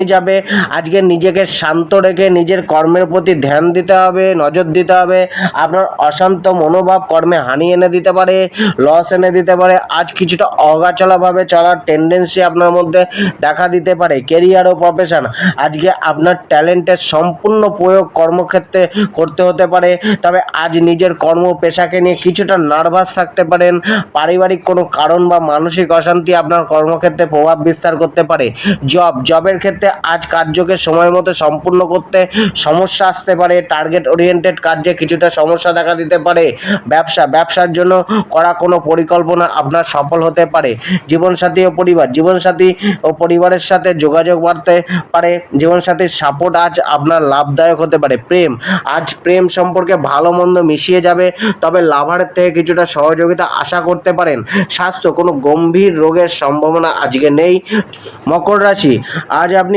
যাবে। আজকে নিজেকে শান্ত রেখে নিজের কর্মের প্রতি ধ্যান দিতে হবে, নজর দিতে হবে। আপনার অশান্ত মনোভাব কর্মে হানি এনে দিতে পারে, লস এনে দিতে পারে। আজ কিছুটা অগাছালাভাবে চলার টেন্ডেন্সি আপনার মধ্যে দেখা দিতে পারে। কেরিয়ার ও প্রফেশন, আজকে আপনার ট্যালেন্টের সম্পূর্ণ প্রয়োগ কর্মক্ষেত্রে করতে হতে পারে। তবে আজ নিজের কর্ম পেশাকে নিয়ে কিছুটা নার্ভাস থাকতে পারেন। পারিবারিক কোনো কারণ বা মানসিক অশান্তি আপনার কর্মক্ষেত্রে প্রভাব বিস্তার করতে পারে। জবের ক্ষেত্রে আজ কার্যকে সময় মতো সম্পূর্ণ করতে সমস্যা আসতে পারে। টার্গেট ওরিয়েন্টেড কাজে কিছুটা সমস্যা দেখা দিতে পারে। ব্যবসার জন্য করা কোনো পরিকল্পনা আপনার সফল হতে পারে। জীবনসাথী ও পরিবারের সাথে যোগাযোগ বাড়তে পারে। জীবনসাথীর সাপোর্ট আজ আপনার লাভদায়ক হতে পারে। আজ প্রেম সম্পর্কে ভালো মন্দ মিশিয়ে যাবে, তবে লাভারের থেকে কিছুটা সহযোগিতা আশা করতে পারেন। স্বাস্থ্য, কোনো গম্ভীর রোগের সম্ভাবনা আজকে নেই। মকর রাশি, আজ আপনি